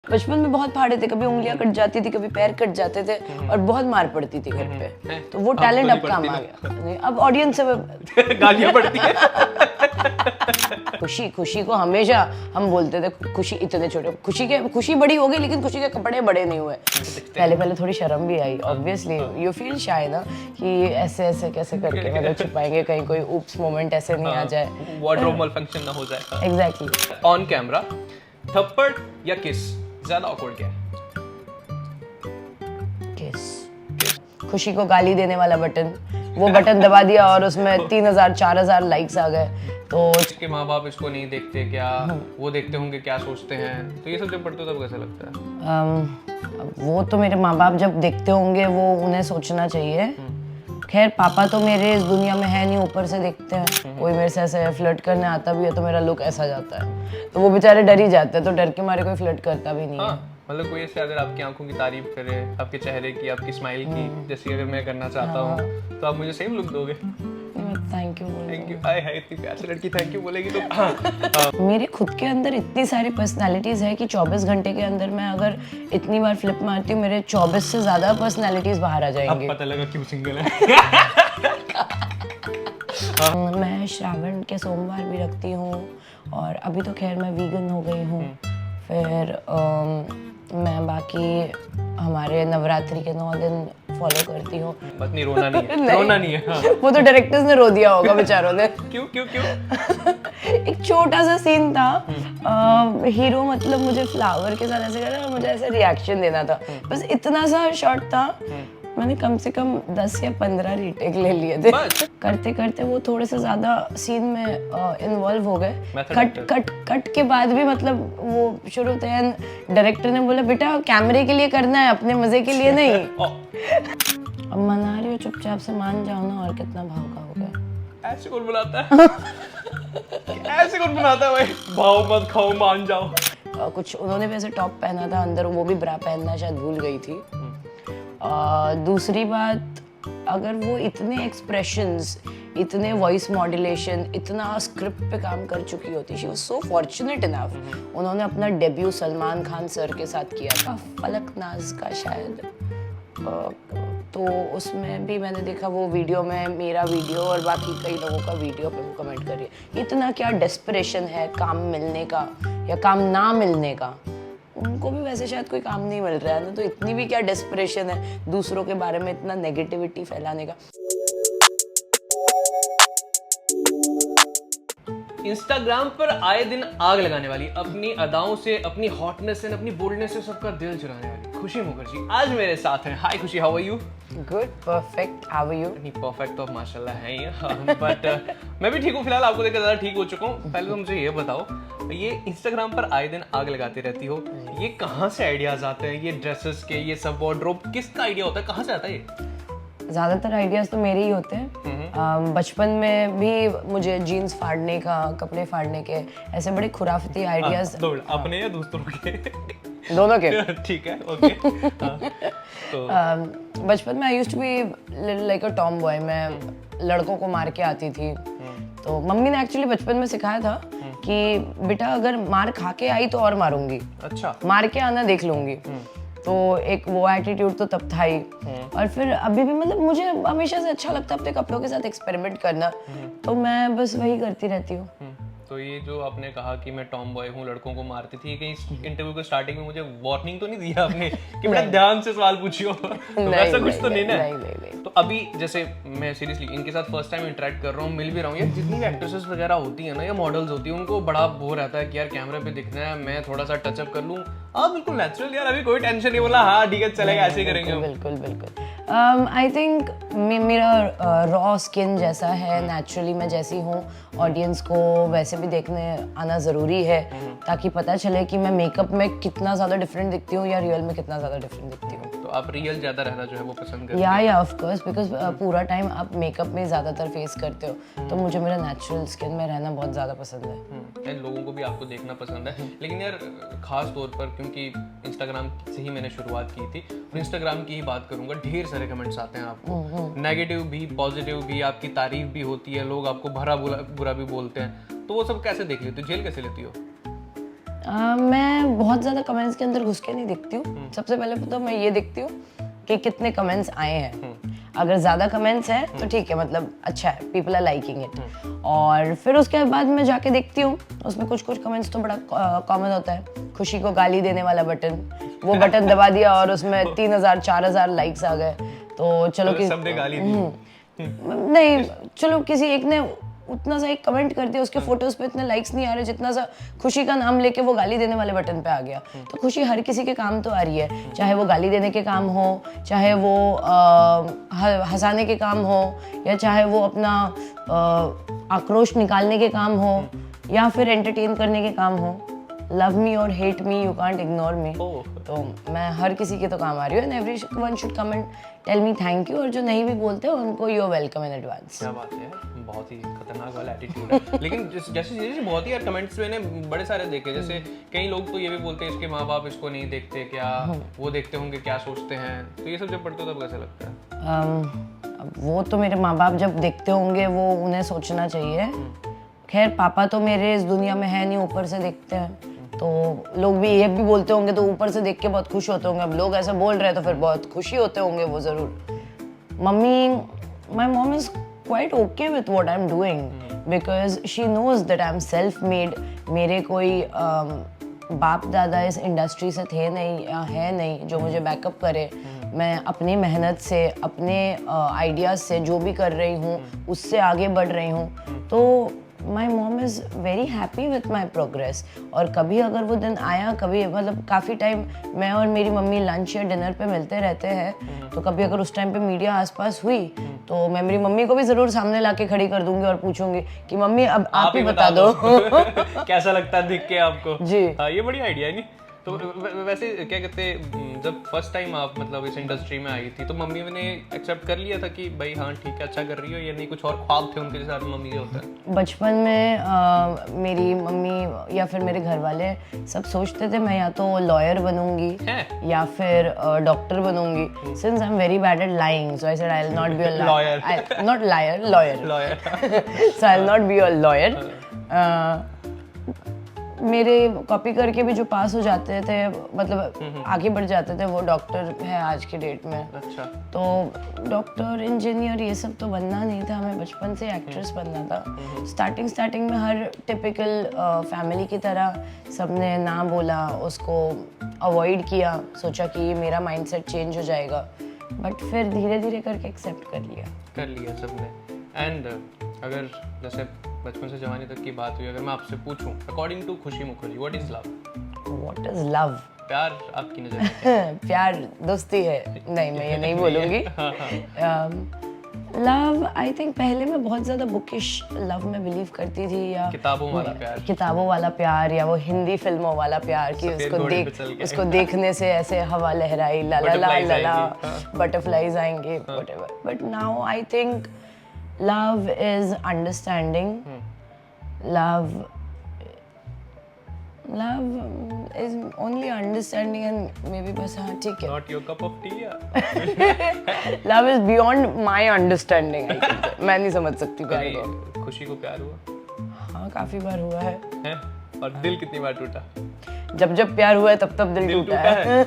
बचपन में बहुत फाड़े थे, कभी उंगलियां कट जाती थी, कभी पैर कट जाते थे और बहुत मार पड़ती थी घर पे। तो वो टैलेंट अब काम आ गया। नहीं, अब ऑडियंस से गालियां पड़ती है। खुशी को हमेशा हम बोलते थे खुशी इतने छोटे, खुशी बड़ी हो गई लेकिन खुशी के कपड़े बड़े नहीं हुए। पहले थोड़ी शर्म भी आई, ऑब्वियसली यू फील शाय ना कि ऐसे कैसे करके मतलब छुपाएंगे, कहीं कोई ऊप्स मोमेंट ऐसे नहीं आ जाए, वार्डरोब मॉलफंक्शन ना हो जाए। एग्जैक्टली। ऑन कैमरा थप्पड़ या किस ज्यादा ऑकवर्ड क्या है? किस। खुशी को गाली देने वाला बटन, वो बटन दबा दिया और उसमें 3000 4000 लाइक्स आ गए। तो इसके माँ बाप इसको नहीं देखते क्या? वो देखते होंगे क्या सोचते हैं? तो ये सब जब पढ़ते हो तब कैसा लगता है? वो तो मेरे माँ बाप जब देखते होंगे वो उन्हें सोचना चाहिए। खैर पापा तो मेरे इस दुनिया में है नहीं, ऊपर से देखते हैं। कोई मेरे से ऐसे फ्लर्ट करने आता भी है तो मेरा लुक ऐसा जाता है, तो वो बेचारे डर ही जाते हैं, तो डर के मारे कोई फ्लर्ट करता भी नहीं है। मतलब कोई ऐसे अगर आपकी आंखों की तारीफ करे, आपके चेहरे की, आपकी स्माइल की, जैसी अगर मैं करना चाहता हूँ तो आप मुझे सेम लुक दोगे? Thank you. हाय इतनी प्यारी लड़की थैंक यू बोलेगी तो मेरे खुद के अंदर इतनी सारी पर्सनालिटीज है कि 24 घंटे के अंदर मैं अगर इतनी बार फ्लिप मारती हूँ, मेरे 24 से ज्यादा पर्सनालिटीज बाहर आ जाएंगी। अब पता लगा क्यों सिंगल है। मैं श्रावण के सोमवार भी रखती हूँ और अभी तो खैर मैं वीगन हो गई हूँ। फिर मैं बाकी हमारे नवरात्रि के 9 दिन फॉलो करती हूँ। बस नहीं रोना नहीं है। रोना नहीं है। हाँ। वो तो डायरेक्टर्स ने रो दिया होगा बेचारों ने। क्यों? एक छोटा सा सीन था, हीरो मतलब मुझे फ्लावर के साथ ऐसे कर रहा और मुझे ऐसे रिएक्शन देना था, बस इतना सा शॉट था। मैंने कम से कम 10 या 15 रीटेक ले लिए थे। करते करते वो थोड़े से ज्यादा सीन में इन्वॉल्व हो गए। कट के बाद भी मतलब वो शुरू होते हैं, डायरेक्टर ने बोला बेटा कैमरे के लिए करना है, अपने मजे के लिए नहीं। अब मना रही हो, चुपचाप से मान जाओ ना, और कितना भाव का हो गया। ऐसे कौन बनाता है? ऐसे कौन बनाता है भाई? भाव मत खाओ मान जाओ। कुछ उन्होंने वैसे टॉप पहना था, अंदर वो भी ब्रा पहनना शायद भूल गई थी। दूसरी बात, अगर वो इतने एक्सप्रेशंस, इतने वॉइस मॉड्यूलेशन, इतना स्क्रिप्ट पे काम कर चुकी होती, she was so fortunate enough. उन्होंने अपना डेब्यू सलमान खान सर के साथ किया था, फलकनाज का शायद। तो उसमें भी मैंने देखा वो वीडियो में, मेरा वीडियो और बाकी कई लोगों का वीडियो पे वो कमेंट कर रही है, इतना क्या डेस्परेशन है काम मिलने का या काम ना मिलने का। उनको भी वैसे शायद कोई काम नहीं मिल रहा है ना, तो इतनी भी क्या डेस्परेशन है दूसरों के बारे में इतना नेगेटिविटी फैलाने का। इंस्टाग्राम पर आए दिन आग लगाने वाली, अपनी अदाओं से, अपनी हॉटनेस से, अपनी बोल्डनेस से सबका दिल चुराने वाली खुशी मुखर्जी आज मेरे साथ हैं। Hi Khushi, how are you? Good, perfect, how are you? नहीं परफेक्ट तो माशाल्लाह है ही, बट मैं भी ठीक हूँ फिलहाल, आपको देखकर ज़्यादा ठीक हो चुका हूँ। पहले तो मुझे ये बताओ, ये इंस्टाग्राम पर आए दिन आग लगाती रहती हो, ये कहाँ से आइडियाज आते हैं? ये ड्रेसेस के, ये सब वार्डरोब किसका आइडिया होता है, कहाँ से आता है ये? ज़्यादातर आइडियाज़ तो मेरे ही होते हैं। बचपन में भी मुझे जीन्स फाड़ने का, कपड़े फाड़ने के ऐसे बड़े खुराफती आइडियाज़। अपने या दूसरों के? दोनों के। ठीक है, ओके। तो बचपन में I used to be like a tomboy, मैं लड़कों को मार के आती थी। तो मम्मी ने एक्चुअली बचपन में सिखाया था कि बेटा अगर मार खा के आई तो और मारूंगी, अच्छा मार के आना देख लूंगी। तो एक वो एटीट्यूड तो तब था ही। और फिर अभी भी मतलब मुझे हमेशा से अच्छा लगता है अपने कपड़ों के साथ एक्सपेरिमेंट करना, तो मैं बस वही करती रहती हूँ। तो ये जो आपने कहा कि मैं टॉम बॉय हूँ, लड़कों को मारती थी, कहीं इंटरव्यू के स्टार्टिंग में मुझे वार्निंग तो नहीं दिया आपने कि बड़ा ध्यान से सवाल पूछियो? वैसा कुछ तो नहीं ना? नहीं। तो अभी जैसे मैं सीरियसली इनके साथ फर्स्ट टाइम इंटरेक्ट कर रहा हूँ, मिल भी रहा हूँ, यार जितनी भी एक्ट्रेसेस वगैरह होती है ना या मॉडल्स होती है, उनको बड़ा वो रहता है कि यार कैमरे पे दिखना है, मैं थोड़ा सा टचअप कर लूँ। हाँ बिल्कुल नेचुरल यार, अभी कोई टेंशन नहीं, बोला हाँ ठीक है चलेगा, ऐसे करेंगे। बिल्कुल। आई थिंक मेरा रॉ स्किन जैसा है, नेचुरली मैं जैसी हूँ, ऑडियंस को वैसे भी देखने आना ज़रूरी है ताकि पता चले कि मैं मेकअप में कितना ज़्यादा डिफरेंट दिखती हूँ या रियल में कितना ज़्यादा डिफरेंट दिखती हूँ। तो आप रियल ज़्यादा रहना जो है वो पसंद करते हैं? या ऑफ कोर्स, बिकॉज पूरा टाइम आप मेकअप में ज़्यादातर फेस करते हो, तो मुझे मेरा नेचुरल स्किन में रहना बहुत ज़्यादा पसंद है। लोगों को भी आपको देखना पसंद है, लेकिन यार खास तौर पर क्योंकि इंस्टाग्राम से ही मैंने शुरुआत की थी और इंस्टाग्राम की ही बात करूंगा, ढेर सारे कमेंट्स आते हैं आपको, नेगेटिव भी पॉजिटिव भी, आपकी तारीफ भी होती है, लोग आपको भरा बुरा भी बोलते हैं, तो वो सब कैसे देख लेती हो, झेल कैसे लेती हो? मैं बहुत ज़्यादा कमेंट्स के अंदर घुस के नहीं देखती हूँ। सबसे पहले तो मैं ये देखती हूँ कि कितने कमेंट्स आए हैं। अगर ज़्यादा कमेंट्स हैं तो ठीक है, मतलब अच्छा है, पीपल आर लाइकिंग इट। और फिर उसके बाद मैं जाके देखती हूँ, उसमें कुछ कमेंट्स तो बड़ा कॉमन होता है। खुशी को गाली देने वाला बटन, वो बटन दबा दिया और उसमें 3000 4000 लाइक्स आ गए। तो चलो कि सबने गाली दी। नहीं, चलो किसी एक ने उतना सा एक कमेंट कर दिया, उसके फोटोज पे इतने लाइक्स नहीं आ रहे जितना सा खुशी का नाम लेके वो गाली देने वाले बटन पे आ गया। तो खुशी हर किसी के काम तो आ रही है, चाहे वो गाली देने के काम हो, चाहे वो हंसाने के काम हो, या चाहे वो अपना आक्रोश निकालने के काम हो, या फिर एंटरटेन करने के काम हो। लव मी और hate me, you can't ignore me. तो मैं हर किसी के तो काम आ रही हूँ, and everyone should come and tell me thank you. और जो नहीं भी बोलते हैं उनको you are welcome in advance. क्या बात है, बहुत ही खतरनाक वाला एटीट्यूड है। लेकिन जैसे बहुत ही यार कमेंट्स मैंने बड़े सारे देखे, जैसे कई लोग तो ये भी बोलते हैं इसके माँ बाप इसको नहीं देखते क्या, वो देखते होंगे क्या सोचते हैं। तो ये सब जब पढ़ते हो तब कैसा लगता है? अब वो तो मेरे माँ बाप जब देखते होंगे वो उन्हें सोचना चाहिए। खैर पापा तो मेरे इस दुनिया में है नहीं, ऊपर से देखते हैं। तो लोग भी ये भी बोलते होंगे तो ऊपर से देख के बहुत खुश होते होंगे। अब लोग ऐसा बोल रहे हैं तो फिर बहुत खुशी होते होंगे वो ज़रूर। Mummy, my mom is quite okay with what I'm doing because she knows that I'm self-made. मेरे कोई बाप दादा इस इंडस्ट्री से थे नहीं या है नहीं जो मुझे बैकअप करे। मैं अपनी मेहनत से, अपने आइडियाज़ से जो भी कर रही हूँ उससे आगे बढ़ रही हूँ। तो my mom is very happy with my progress. और कभी अगर वो दिन आया, कभी मतलब काफ़ी टाइम मैं और मेरी मम्मी लंच या डिनर पे मिलते रहते हैं, तो कभी अगर उस टाइम पे मीडिया आसपास हुई तो मैं मेरी मम्मी को भी ज़रूर सामने लाके खड़ी कर दूंगी और पूछूंगी कि मम्मी अब आप ही बता दो कैसा लगता है दिख के आपको। जी हाँ, ये बढ़िया आइडिया है नहीं? तो वैसे क्या कहते, जब फर्स्ट टाइम आप मतलब इस इंडस्ट्री में आई थी तो मम्मी ने एक्सेप्ट कर लिया था कि भाई हाँ ठीक है, अच्छा कर रही हो, या नहीं कुछ और ख्वाब थे उनके जैसे आप मम्मी के होता है? बचपन में मेरी मम्मी या फिर मेरे घर वाले सब सोचते थे मैं या तो लॉयर बनूंगी या फिर डॉक्टर बनूंगी। Since I am very bad at lying, so I said I will not be a lawyer, not liar, lawyer. So I will not be a lawyer. मेरे कॉपी करके भी जो पास हो जाते थे, मतलब आगे बढ़ जाते थे, वो डॉक्टर है आज की डेट में। अच्छा। तो डॉक्टर, इंजीनियर ये सब तो बनना नहीं था, हमें बचपन से एक्ट्रेस बनना था। स्टार्टिंग में हर टिपिकल फैमिली की तरह सबने ना बोला, उसको अवॉइड किया, सोचा कि ये मेरा माइंडसेट चेंज हो जाएगा, बट फिर धीरे धीरे करके एक्सेप्ट कर लिया सबने। एंड अगर जैसे बचपन से जवानी तक की बात हुई, अगर मैं आपसे पूछूं अकॉर्डिंग टू खुशी Mukherjee, what is love? What is love? प्यार आपकी नजर में प्यार दोस्ती है? नहीं, मैं ये नहीं बोलूँगी। लव, आई थिंक पहले मैं बहुत ज़्यादा बुकिश लव में बिलीव करती थी, या किताबों वाला प्यार, या वो हिंदी फिल्मों वाला प्यार कि उसको देखने से ऐसे हवा लहराई, ला ला ला ला ला, बटरफ्लाइज आएंगे, whatever. But now I think love is understanding. Love is only understanding and maybe बस हाँ ठीक है। Not your cup of tea या? Love is beyond my understanding, I think. मैं नहीं समझ सकती प्यार को। खुशी को प्यार हुआ? हाँ, काफी बार हुआ है। और दिल कितनी बार टूटा? जब प्यार हुआ है तब दिल टूटा है।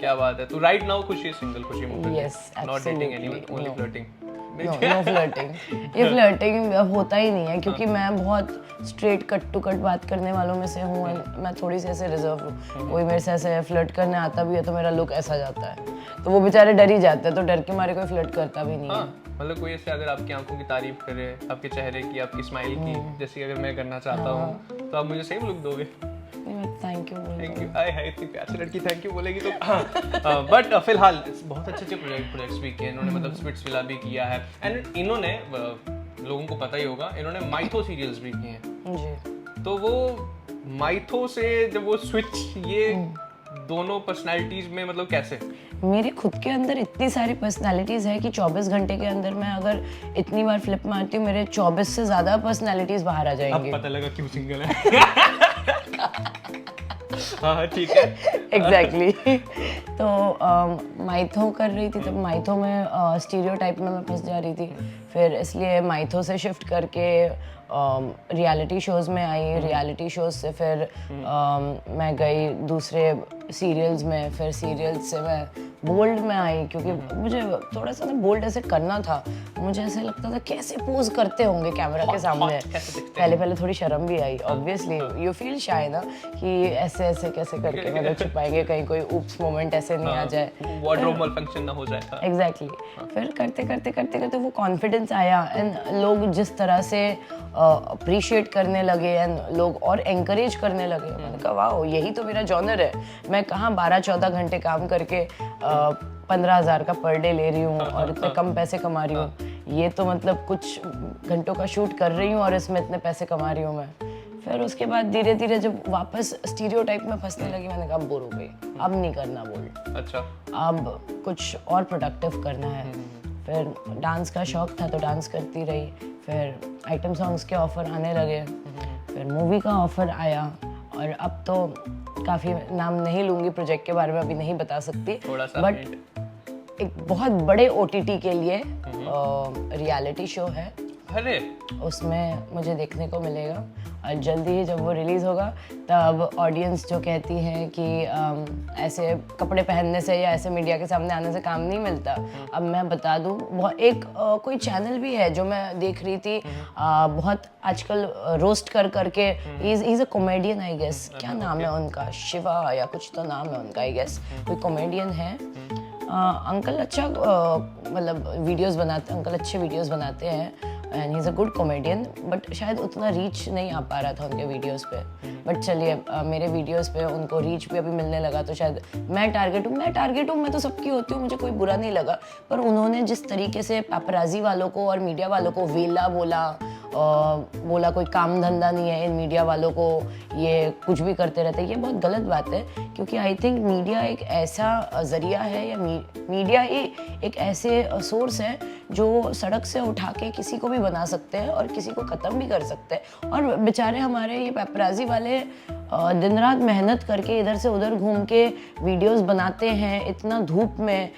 क्या बात है। तो right now खुशी सिंगल, खुशी Mukherjee? Yes, absolutely. Not dating anyone, only flirting. No flirting. ये फ्लर्टिंग होता ही नहीं है, क्योंकि मैं बहुत स्ट्रेट कट टू कट बात करने वालों में से हूँ। मैं थोड़ी सी ऐसे रिजर्व हूँ। कोई मेरे से ऐसे फ्लर्ट करने आता भी है तो मेरा लुक ऐसा जाता है, तो वो बेचारे डर ही जाते हैं, तो डर के मारे कोई फ्लर्ट करता भी नहीं है। मतलब कोई ऐसे अगर आपकी आंखों की तारीफ करे, आपके चेहरे की, आपकी स्माइल की, जैसे अगर मैं करना चाहता हूँ तो आप मुझे सेम लुक दोगे? Thank you. इतनी प्यारी लड़की थैंक यू बोलेगी तो हाँ। बट फिलहाल बहुत अच्छे प्रोजेक्ट्स भी किए इन्होंने, मतलब स्पिट्सविला भी किया है, एंड इन्होंने लोगों को पता ही होगा इन्होंने माइथो सीरियल्स भी किए हैं जी। तो वो माइथो से जब वो स्विच, ये दोनों पर्सनालिटीज में मतलब कैसे? मेरे खुद के अंदर इतनी सारी पर्सनालिटीज है कि 24 घंटे के अंदर मैं अगर इतनी बार फ्लिप मारती हूँ, मेरे 24 से ज्यादा पर्सनालिटीज बाहर आ जाएंगी। अब पता लगा क्यों सिंगल है। हाँ ठीक है। एग्जैक्टली तो माइथो कर रही थी, तब माइथो में स्टीरियोटाइप में मैं फंस जा रही थी। फिर इसलिए माइथो से शिफ्ट करके रियलिटी शोज़ में आई। रियलिटी शोज़ से फिर मैं गई दूसरे सीरियल्स में, फिर सीरियल्स से मैं बोल्ड में आई, क्योंकि मुझे थोड़ा सा ना बोल्ड ऐसे करना था। मुझे ऐसे लगता था कैसे पोज करते होंगे कैमरा के सामने। पहले पहले थोड़ी शर्म भी आई, ऑब्वियसली यू फील शाय ना कि ऐसे ऐसे कैसे करके मतलब छुपाएंगे, कहीं कोई ऊप्स मोमेंट ऐसे नहीं आ जाए, वार्डरोब malfunction ना हो जाए। एग्जैक्टली फिर करते करते करते करते वो कॉन्फिडेंस आया एंड लोग जिस तरह से अप्रिशिएट करने लगे एंड लोग और एंकरेज करने लगे। मैंने कहा वाह, यही तो मेरा जॉनर है। मैं कहाँ 12-14 घंटे काम करके 15,000 का पर डे ले रही हूँ और इतने कम पैसे कमा रही हूँ। ये तो मतलब कुछ घंटों का शूट कर रही हूँ और इसमें इतने पैसे कमा रही हूँ मैं। फिर उसके बाद धीरे धीरे जब वापस स्टीरियोटाइप में फंसने लगी, मैंने कहा बोर हो गई, अब नहीं करना बोल्ड। अच्छा, अब कुछ और प्रोडक्टिव करना है। फिर डांस का शौक था तो डांस करती रही, फिर आइटम सॉन्ग्स के ऑफर आने लगे, फिर मूवी का ऑफर आया, और अब तो काफ़ी नाम नहीं लूँगी, प्रोजेक्ट के बारे में अभी नहीं बता सकती, थोड़ा सा बट एक बहुत बड़े OTT के लिए रियलिटी शो है। अरे उसमें मुझे देखने को मिलेगा, और जल्दी ही जब वो रिलीज़ होगा तब ऑडियंस जो कहती है कि ऐसे कपड़े पहनने से या ऐसे मीडिया के सामने आने से काम नहीं मिलता, अब मैं बता दूँ, एक कोई चैनल भी है जो मैं देख रही थी, बहुत आजकल रोस्ट कर करके, is a comedian I guess, क्या नाम है उनका, शिवा या कुछ तो नाम है उनका आई गेस, कोई कॉमेडियन है। अंकल अच्छा मतलब वीडियोस बनाते, अंकल अच्छे वीडियोस बनाते हैं and he is a good comedian, but शायद उतना रीच नहीं आ पा रहा था उनके वीडियोस पे। बट चलिए मेरे वीडियोस पे उनको रीच भी अभी मिलने लगा, तो शायद मैं टारगेट हूँ, मैं तो सबकी होती हूँ, मुझे कोई बुरा नहीं लगा। पर उन्होंने जिस तरीके से पैपराजी वालों को और मीडिया वालों को वेला बोला कोई काम धंधा नहीं है इन मीडिया वालों को, ये कुछ भी करते रहते हैं, ये बहुत गलत बात है। क्योंकि आई थिंक मीडिया एक ऐसा ज़रिया है, या मीडिया ही एक ऐसे सोर्स है जो सड़क से उठा के किसी को भी बना सकते हैं और किसी को ख़त्म भी कर सकते हैं। और बेचारे हमारे ये पैपराजी वाले दिन रात मेहनत करके इधर से उधर घूम के वीडियोस बनाते हैं, इतना धूप में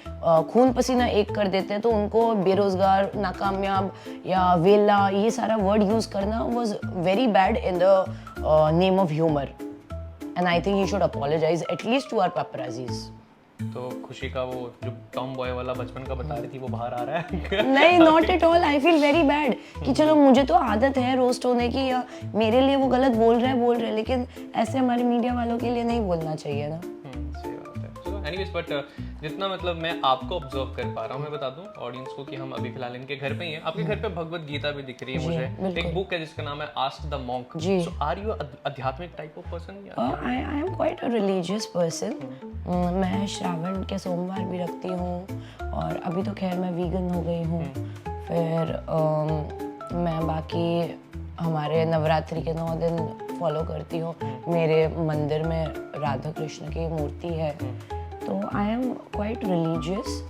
खून पसीना एक कर देते हैं, तो उनको बेरोज़गार, नाकामयाब या वेला, ये सारा वर्ड यूज़ करना was very bad in the name of humour, and I think he should apologise at least to our paparazzis. तो खुशी का वो जो टॉम बॉय वाला बचपन का बता रही थी वो बाहर आ रहा है? नहीं, not at all, I feel very bad कि चलो मुझे तो आदत है रोस्ट होने की, या मेरे लिए वो गलत बोल रहे, लेकिन ऐसे हमारे मीडिया वालों के लिए नहीं बोलना चाहिए ना। सही बात है। चलो एनीवेज, बट जितना मतलब मैं आपको ऑब्जर्व कर पा रहा हूँ, मैं बता दूं ऑडियंस को कि हम अभी फिलहाल इनके घर पे ही हैं। आपके घर पे भगवत गीता भी दिख रही है मुझे, एक बुक है जिसका नाम है ask the monk. So are you आध्यात्मिक type of person? I am quite a religious person. मैं श्रावण के सोमवार भी रखती हूँ, और अभी तो खैर मैं वीगन हो गई हूँ। फिर मैं बाकी हमारे नवरात्रि के 9 दिन फॉलो करती हूँ। मेरे मंदिर में राधा कृष्ण की मूर्ति है, तो आई एम क्वाइट रिलीजियस।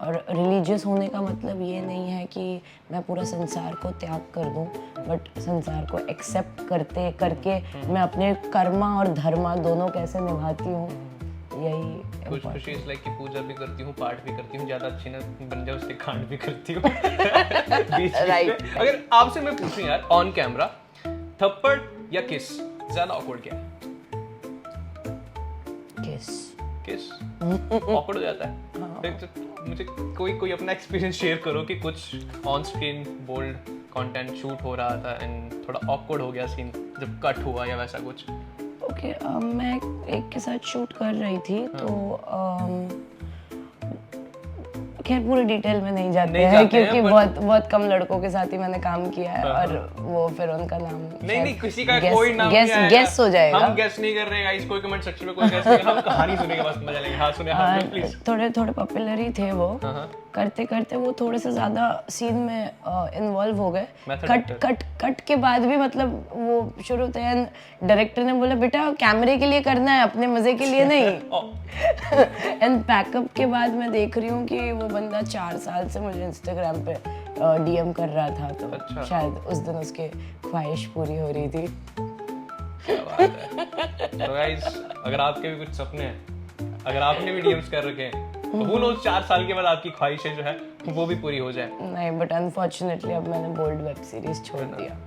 और रिलीजियस होने का मतलब ये नहीं है कि मैं पूरा संसार को त्याग कर दूं, बट संसार को एक्सेप्ट करके मैं अपने कर्मा और धर्मा दोनों कैसे निभाती हूँ, यही कुछ खुशी इस लाइक कि पूजा भी करती हूँ, पाठ भी करती हूँ, ज्यादा अच्छी ना बन जाए उसके कांड भी करती हूँ। राइट। अगर आपसे मैं पूछूं यार ऑन कैमरा, थप्पड़ या किस ज्यादा ऑकवर्ड क्या है? किस ऑकवर्ड हो जाता है। तो मुझे कोई अपना एक्सपीरियंस शेयर करो कि कुछ on screen bold content shoot हो रहा था एंड थोड़ा ऑकवर्ड हो गया सीन जब कट हुआ या वैसा कुछ। ओके, मैं एक के साथ शूट कर रही थी, तो खैर पूरे डिटेल में नहीं जाते हैं क्योंकि बहुत कम लड़कों के साथ ही मैंने काम किया है, और वो फिर उनका नाम नहीं किसी का कोई नाम नहीं आएगा, गेस हो जाएगा। हम गेस नहीं कर रहे हैं गाइस, कोई कमेंट सेक्शन में कोई गेस नहीं, हम कहानी सुनेंगे बस मजा लेंगे। हाँ सुनिए प्लीज। थोड़े पॉपुलर ही थे वो, करते करते वो थोड़े से ज्यादा सीन में इन्वॉल्व हो गए। कट के बाद भी मतलब वो शुरू थे, एंड डायरेक्टर ने बोला बेटा कैमरे के लिए करना है, अपने मजे के लिए नहीं। एंड पैकअप के बाद मैं देख रही हूँ कि वो बंदा 4 साल से मुझे इंस्टाग्राम पे डीएम कर रहा था, तो शायद उस दिन उसकी ख्वाहिश पूरी हो रही थी। क्या बात है। तो गाइस, अगर आपके भी कुछ सपने हैं, अगर आपने भी डीएम्स कर रखे हैं, तो who knows 4 साल के बाद आपकी ख्वाहिशें जो है वो भी पूरी हो जाए। नहीं, बट अनफॉर्चुनेटली अब मैंने बोल्ड वेब सीरीज छोड़ दिया।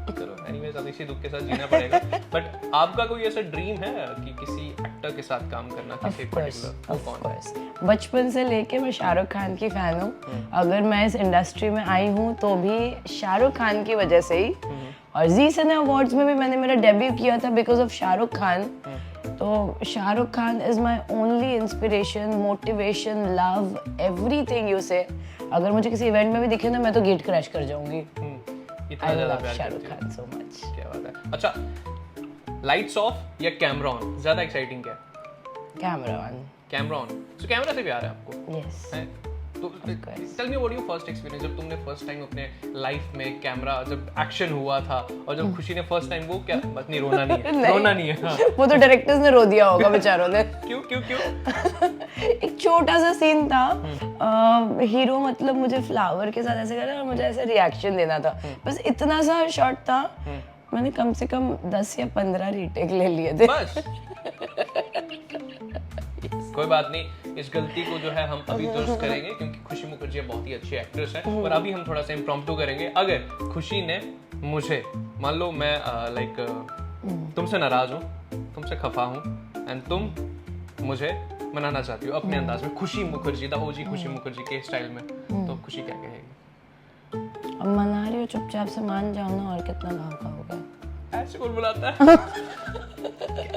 चलो एनीवेज, अब इसी दुख के साथ जीना पड़ेगा। बट आपका कोई ऐसा ड्रीम है कि किसी एक्टर के साथ काम करना, किसी पर्टिकुलर? ऑफ कोर्स, बचपन से लेके मैं शाहरुख खान की फैन हूँ। अगर मैं इस इंडस्ट्री में आई हूँ तो भी शाहरुख खान की वजह से ही, और जी सिने अवार्ड्स में भी मैंने मेरा डेब्यू किया था बिकॉज ऑफ शाहरुख खान। तो Shahrukh Khan is my only inspiration, motivation, love, everything you से। अगर मुझे किसी इवेंट में भी दिखे ना, मैं तो गेट क्रैश कर जाऊंगी। इतना ज्यादा प्यार शाहरुख करती हो। Khan so much. क्या बात है। अच्छा, लाइट्स ऑफ या कैमरा ऑन ज्यादा एक्साइटिंग क्या है? Camera on. Camera on. So camera से प्यार है आपको? यस। है? तो tell me what your first experience, जब तुमने फर्स्ट टाइम अपने लाइफ में कैमरा, जब एक्शन हुआ था और जब खुशी ने फर्स्ट टाइम, वो क्या बस नहीं, रोना नहीं है, रोना नहीं है। हाँ। वो तो डायरेक्टर्स ने रो दिया होगा बेचारों ने। क्यों क्यों क्यों? एक छोटा सा सीन था, हीरो मतलब मुझे फ्लावर के साथ ऐसे कर रहा है और मुझे ऐसे रिएक्शन देना था, बस इतना सा शॉट था। मैंने कम से कम 10 या 15 रीटेक ले लिए थे। बस कोई बात नहीं, इस गलती को जो है हम अभी दुरुस्त करेंगे, क्योंकि खुशी मुखर्जी बहुत ही अच्छी एक्ट्रेस है। और अभी हम थोड़ा सा इम्प्रॉम्प्टू करेंगे। अगर खुशी ने मुझे, मान लो मैं लाइक तुमसे नाराज हूँ, तुमसे खफा हूँ, एंड तुम मुझे मनाना चाहती हो अपने अंदाज में, खुशी मुखर्जी, द ओजी खुशी मुखर्जी के स्टाइल में, तो खुशी क्या कहेगी? अब मना रही हो, चुपचाप से मान जाओ ना, और कितना भाव का होगा। ऐसे कौन बनाता है?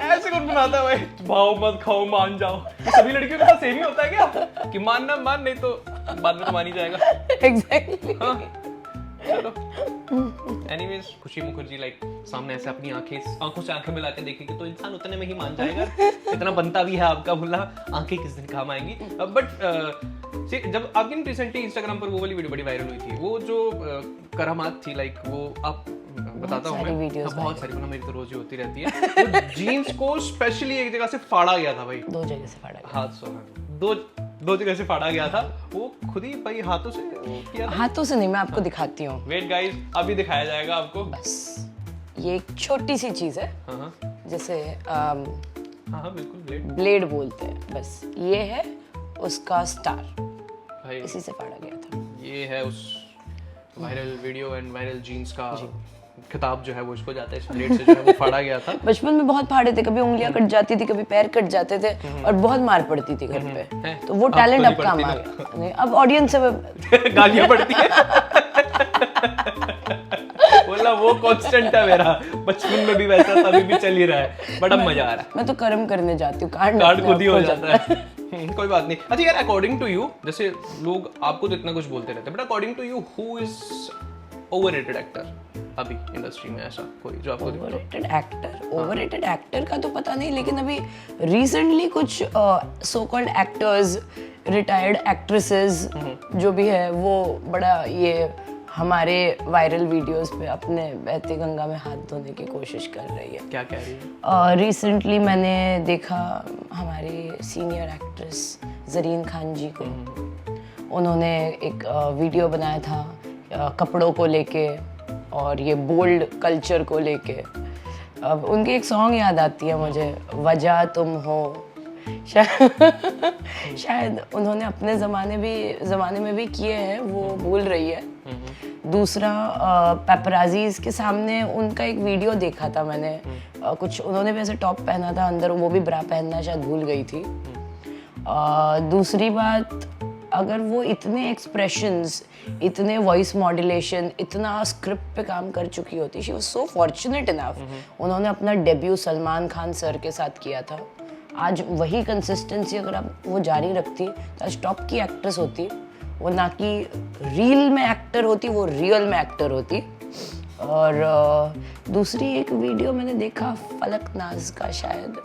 ऐसे कौन बनाता है भाई? भाव मत खाओ, मान जाओ। ये सभी लड़कियों के साथ सेम ही होता है क्या, कि मानना मान, नहीं तो बाद में तो मान ही जाएगा। एग्जैक्टली। हाँ, चलो। एनीवेज, खुशी मुखर्जी लाइक सामने ऐसे अपनी आंखों से आंखें मिला के देखेगी तो इंसान उतने में ही मान जाएगा। इतना बनता भी है आपका, भूला आंखें किस दिन काम आएंगी। बट जब आपकी रिसेंटली इंस्टाग्राम पर वो वाली वीडियो बड़ी वायरल हुई थी, वो जो करामात थी, लाइक वो आप बताता हूँ मैं, बहुत सारी, मतलब मेरी तो रोज ही होती रहती है। वो जीन्स को स्पेशली एक जगह से फाड़ा गया था भाई, 2 जगह से फाड़ा गया। हाथ सोना, दो जगह से फाड़ा गया था। वो खुद ही भाई हाथों से किया था। हाथों से नहीं, मैं आपको दिखाती हूँ। वेट गाइस, अभी दिखाया जाएगा आपको। बस ये एक छोटी सी चीज है, हाँ जैसे हाँ बिल्कुल, ब्लेड बोलते हैं। बस ये है उसका स्टार, भाई इसी से फाड़ा गया था। ये है उस viral video and viral jeans का खिताब जो है वो इसको जाता है, इस ब्लेड से जो है वो फाड़ा गया था। बचपन में बहुत फाड़े थे, कभी उंगलियां कट जाती थी, कभी पैर कट जाते थे, और बहुत मार पड़ती थी घर पे। तो वो टैलेंट अब काम आ गया। नहीं, अब ऑडियंस से गालियां पड़ती है। बोला वो कांस्टेंट है मेरा, बचपन में भी वैसा था, अभी भी चल ही रहा है, बट अब मजा आ रहा है। मैं तो कर्म करने जाती हूँ, कार्ड खुद ही हो जाता है। कोई बात नहीं। अच्छा यार, अकॉर्डिंग टू यू, जैसे लोग आपको तो इतना कुछ बोलते रहते हैं, but according to you who is overrated actor अभी इंडस्ट्री में, ऐसा कोई जो आपको ओवररेटेड एक्टर का तो पता नहीं, लेकिन अभी रिसेंटली कुछ so called actors, retired actresses जो भी है, वो बड़ा ये हमारे वायरल वीडियोस पे अपने बहती गंगा में हाथ धोने की कोशिश कर रही है। क्या कह रही है? रिसेंटली मैंने देखा हमारी सीनियर एक्ट्रेस जरीन खान जी को, उन्होंने एक वीडियो बनाया था कपड़ों को लेके और ये बोल्ड कल्चर को लेके। अब उनकी एक सॉन्ग याद आती है मुझे, वजह तुम हो। शायद उन्होंने अपने ज़माने में भी किए हैं, वो भूल रही है। दूसरा, पेपराजीज के सामने उनका एक वीडियो देखा था मैंने, कुछ उन्होंने भी ऐसे टॉप पहना था, अंदर वो भी ब्रा पहनना शायद भूल गई थी। दूसरी बात, अगर वो इतने एक्सप्रेशंस, इतने वॉइस मॉड्यूलेशन, इतना स्क्रिप्ट पे काम कर चुकी होती, she was so fortunate enough. उन्होंने अपना डेब्यू सलमान खान सर के साथ किया था। आज वही कंसिस्टेंसी अगर आप वो जारी रखती तो आज टॉप की एक्ट्रेस होती, वो ना कि रील में एक्टर होती, वो रियल में एक्टर होती। और दूसरी एक वीडियो मैंने देखा फलक नाज का शायद,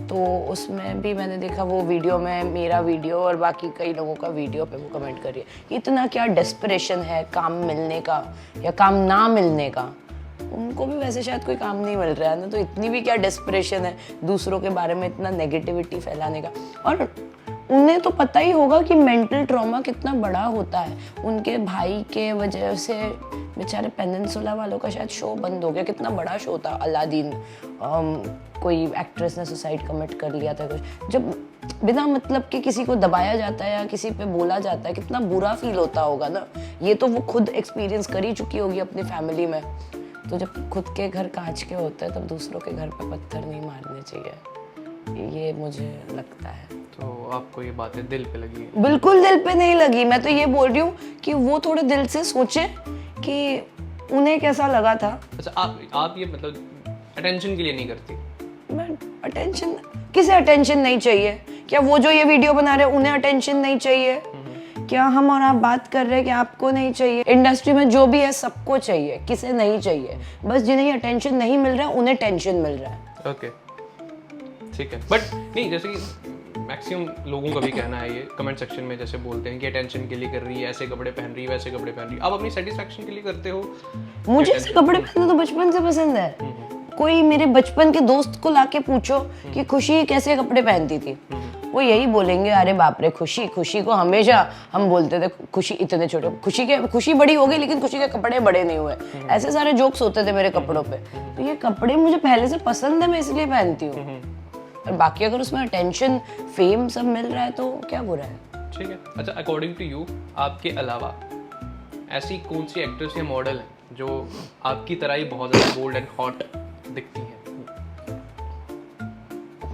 तो उसमें भी मैंने देखा वो वीडियो में मेरा वीडियो और बाकी कई लोगों का वीडियो पे वो कमेंट कर रही है, इतना क्या डेस्परेशन है काम मिलने का या काम ना मिलने का। उनको भी वैसे शायद कोई काम नहीं मिल रहा है ना, तो इतनी भी क्या डेस्परेशन है दूसरों के बारे में इतना नेगेटिविटी फैलाने का। और उन्हें तो पता ही होगा कि मेंटल ट्रॉमा कितना बड़ा होता है। उनके भाई के वजह से बेचारे पेनिनसुला वालों का शायद शो बंद हो गया, कितना बड़ा शो था अलादीन। कोई एक्ट्रेस ने सुसाइड कमिट कर लिया था कुछ। जब बिना मतलब के किसी को दबाया जाता है या किसी पे बोला जाता है, कितना बुरा फील होता होगा ना। ये तो वो खुद एक्सपीरियंस कर ही चुकी होगी अपनी फैमिली में। तो जब खुद के घर कांच के होते हैं तब दूसरों के घर पे पत्थर नहीं मारने चाहिए, ये मुझे लगता है। तो आपको ये बातें दिल पे लगी है? बिल्कुल दिल पे नहीं लगी। मैं तो ये बोल रही हूँ कि वो थोड़े दिल से सोचे कि उन्हें कैसा लगा था। अच्छा, आप ये मतलब अटेंशन के लिए नहीं करती? मैं अटेंशन, किसे अटेंशन नहीं चाहिए? क्या वो जो ये वीडियो बना रहे हैं उन्हें अटेंशन नहीं चाहिए? क्या हम और आप बात कर रहे हैं कि आपको नहीं चाहिए? इंडस्ट्री में जो भी है सबको चाहिए, किसे नहीं चाहिए? बस जिन्हें अटेंशन नहीं मिल रहा है उन्हें टेंशन मिल रहा है। ओके, ठीक है। बट नहीं, जैसे कि मैक्सिमम लोगों का भी कहना है, ये कमेंट सेक्शन में जैसे बोलते हैं कि अटेंशन के लिए कर रही है, ऐसे कपड़े पहन रही है, वैसे कपड़े पहन रही है। आप अपनी सेटिस्फेक्शन के लिए करते हो? मुझे ऐसे कपड़े पहनना तो बचपन से पसंद है। कोई मेरे बचपन के दोस्त को लाके पूछो कि खुशी कैसे कपड़े पहनती थी, वो यही बोलेंगे, अरे बाप रे खुशी, खुशी को हमेशा हम बोलते थे खुशी इतने छोटे, खुशी बड़ी हो गई लेकिन खुशी के कपड़े बड़े नहीं हुए। ऐसे सारे जोक्स होते थे मेरे कपड़ों पे। तो ये कपड़े मुझे पहले से पसंद है, मैं इसलिए पहनती हूँ। और बाकी अगर उसमें अटेंशन, फेम सब मिल रहा है तो क्या बुरा है? ठीक है। अच्छा, अकॉर्डिंग टू यू, आपके अलावा ऐसी कौन सी एक्ट्रेस या मॉडल है जो आपकी तरह ही बहुत ज़्यादा बोल्ड एंड हॉट दिखती है?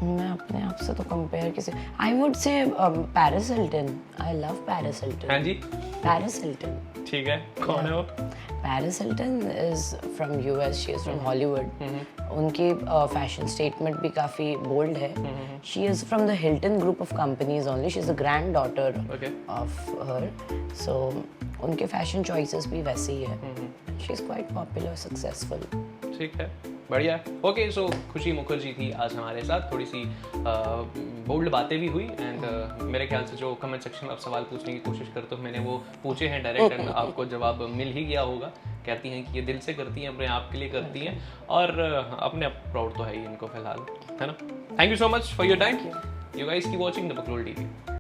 मैं अपने आप से तो कंपेयर किसी, I would say Paris Hilton. I love Paris Hilton. हाँ जी, पैरिस हिल्टन। ठीक है। कौन है वो? Paris Hilton is from US, she is from Hollywood. उनकी फैशन स्टेटमेंट भी काफ़ी बोल्ड है। She is from the Hilton group of companies only. She is the granddaughter of her, so उनके फैशन चॉइसेस भी वैसे ही है। She is quite popular, successful. ठीक है, बढ़िया। ओके, सो खुशी मुखर्जी थी आज हमारे साथ। थोड़ी सी बोल्ड बातें भी हुई एंड मेरे ख्याल से जो कमेंट सेक्शन में आप सवाल पूछने की कोशिश करते हो, मैंने वो पूछे हैं डायरेक्ट एंड आपको जवाब मिल ही गया होगा। कहती हैं कि ये दिल से करती हैं, अपने आप के लिए करती हैं और अपने आप प्राउड तो है ही इनको फिलहाल, है ना। Thank you so much for your time. You guys keep watching the बकलोल टीवी।